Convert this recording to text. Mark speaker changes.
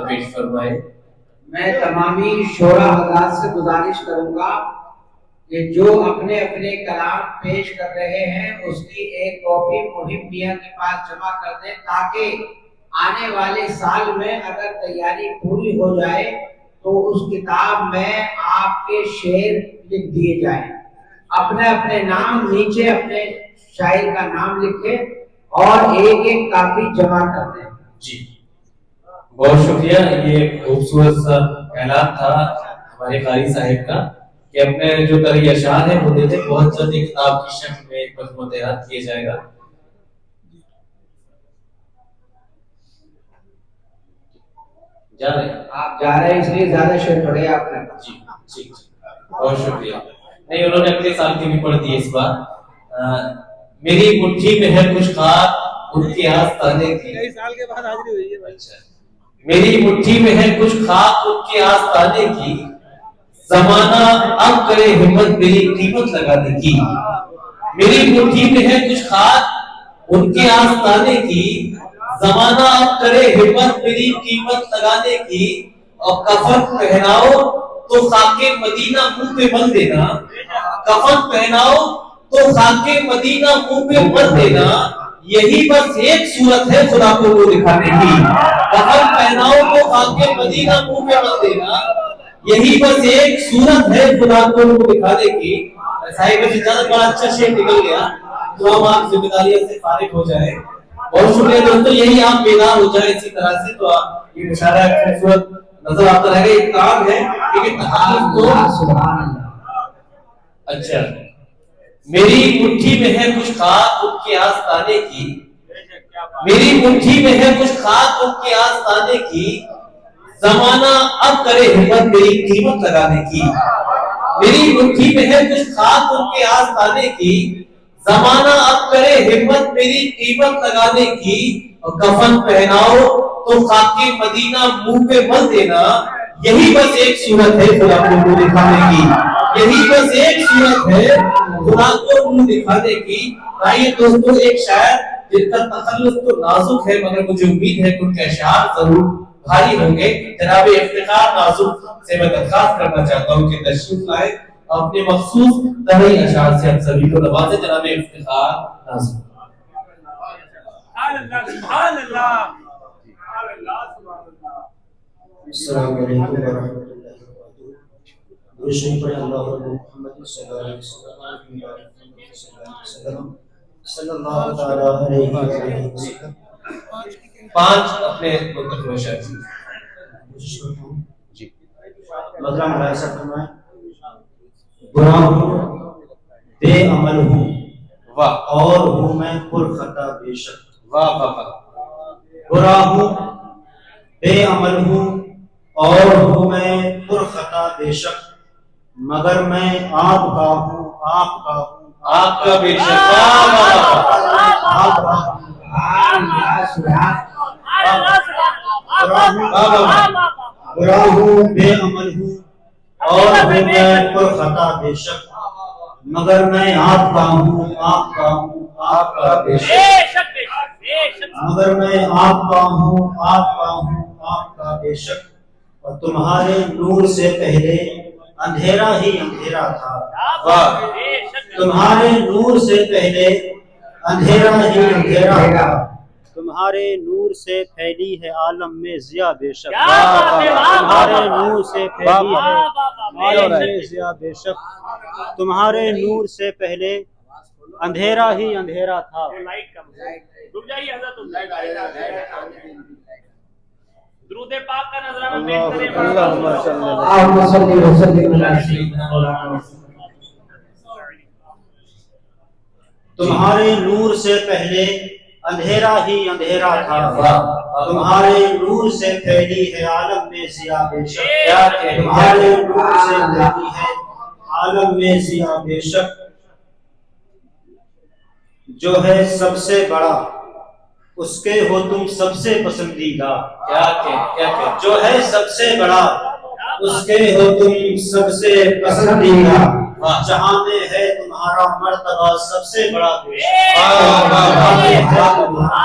Speaker 1: پیش فرمائے۔
Speaker 2: میں تمامی شعراء حضرات سے گزارش کروں گا کہ جو اپنے اپنے کلام پیش کر رہے ہیں اس کی ایک کاپی محب میاں کے پاس جمع کر دیں، تاکہ آنے والے سال میں اگر تیاری پوری ہو جائے تو اس کتاب میں آپ کے شعر لکھ دیے جائیں۔ اپنے اپنے نام نیچے اپنے شاعر کا نام لکھیں اور ایک ایک کاپی جمع کر دیں۔
Speaker 1: جی بہت شکریہ۔ یہ خوبصورت سا اعلان تھا ہمارے قاری صاحب کا کہ اپنے جو طرح اشعار ہیں وہ دیتے، بہت جلد ایک کتاب کی شکل میں ایک مجموعہ تیار کیا جائے گا۔ جا رہے ہیں
Speaker 2: آپ جا رہے ہیں اس لیے زیادہ شعر پڑھے آپ نے۔
Speaker 1: جی جی بہت شکریہ۔ نہیں، انہوں نے اگلے سال کی بھی پڑھ دی اس بار۔ میری مٹھی میں ہے کچھ خاک ان کے آستانے کی،
Speaker 3: کئی سال کے بعد حاضری ہوئی ہے۔
Speaker 1: اچھا، میری مٹھی میں ہے کچھ خاک ان کے آستانے کی، زمانہ اب کرے ہمت میری قیمت لگانے کی۔ میری مٹھی میں ہے کچھ خاک ان کے آستانے کی، زمانہ اب کرے ہمت میری قیمت لگانے کی، اور کفن پہناؤ تو خاک مدینہ منہ پہ مل دینا، کفن پہناؤ تو خاک مدینہ منہ پہ مل دینا، یہی بس ایک صورت ہے خدا کو وہ دکھانے کی۔ کفن پہناؤ تو خاک مدینہ منہ پہ مل دینا، یہی بس ایک صورت ہے خدا کو وہ دکھانے کی۔ صاحب سے زیادہ بڑا اچھا شعر نکل گیا تو ہم آپ ذمہ داریوں سے فارغ ہو جائیں۔ بہت شکریہ دوستو، یہی آپ بیدار ہو جائیں اسی طرح سے تو یہ مشاعرہ خوبصورت نظر آتا رہے گا۔ ایک کام ہے کہ تحالف کو
Speaker 2: سبحان اللہ۔
Speaker 1: اچھا، میری مٹھی میں ہے کچھ خاک ان کے آستانے کی، میری مٹھی میں ہے کچھ خاک ان کے آستانے کی، زمانہ اب کرے ہمت میری قیمت لگانے کی۔ میری مٹھی میں ہے کچھ خاک ان کے آستانے کی، زمانہ اب کرے ہمت میری قیمت لگانے کی، اور کفن پہناؤ تو خاک مدینہ منہ پہ مل دینا، یہی بس ایک صورت ہے خدا کو منہ دکھانے کی، یہی بس ایک صورت ہے خدا کو منہ دکھانے کی۔ آئیے دوستو، ایک شاعر جن کا تخلص تو نازک ہے مگر مجھے امید ہے کہ ان کے اشعار ضرور بھاری ہوں گے، جناب افتخار نازک سے میں درخواست کرنا چاہتا ہوں کہ تشریف لائے اور اپنے مخصوص طرحی اشعار سے ہم سبھی کو نوازے۔ جناب افتخار نازک۔
Speaker 3: سبحان اللہ۔
Speaker 4: السلام علیکم ورحمۃ اللہ وبرکاتہ۔ درود پڑھیں اللہ محمد صلی اللہ علیہ وسلم صلی اللہ تعالی علیہ وسلم۔
Speaker 1: 5 اپنے منتخب اشعار
Speaker 4: کوشش کرتا ہوں
Speaker 1: جی۔
Speaker 4: مطلب ملاحظہ فرمائیں۔ برا ہوں، بے عمل ہوں،
Speaker 1: واہ
Speaker 4: اور ہوں میں پر خطا بے شک۔
Speaker 1: واہ واہ واہ۔
Speaker 4: برا ہوں، بے عمل ہوں، اور ہوں میں پر خطا بے شک، مگر میں آپ کا ہوں، آپ کا ہوں،
Speaker 1: آپ کا بے شک۔ واہ واہ واہ۔
Speaker 4: آپ کا ہوں۔ برا ہوں، بے عمل ہوں، اور ہوں میں پر خطا بے شک، مگر میں آپ کا ہوں، آپ کا ہوں، آپ کا بے شک، مگر میں آپ کا ہوں، آپ کا ہوں، آپ کا بے شک، اور تمہارے نور سے پہلے اندھیرا ہی اندھیرا تھا۔
Speaker 1: واہ۔
Speaker 4: تمہارے نور سے پہلے اندھیرا ہی اندھیرا تھا، تمہارے نور سے پھیلی ہے عالم میں ضیا بے شک، تمہارے نور سے پھیلی ہے عالم میں ضیا بے شک، تمہارے نور سے پہلے اندھیرا ہی اندھیرا تھا۔
Speaker 3: درود پاک کا نذرانہ پیش کریں۔
Speaker 2: اللہم صلی وسلم علی سیدنا مولانا۔
Speaker 4: تمہارے نور سے پہلے اندھیرا ہی اندھیرا تھا، تمہارے نور سے پھیلی ہے عالم میں ضیا بے شک، تمہارے نور سے پھیلی ہے عالم میں ضیا بے شک، جو ہے سب سے بڑا اس کے ہو تم سب سے پسندیدہ،
Speaker 1: کیا
Speaker 4: جو ہے سب سے بڑا اس کے ہو تم سب سے پسندیدہ، جہاں میں ہے تمہارا مرتبہ سب سے بڑا بے شک، جہاں میں ہے تمہارا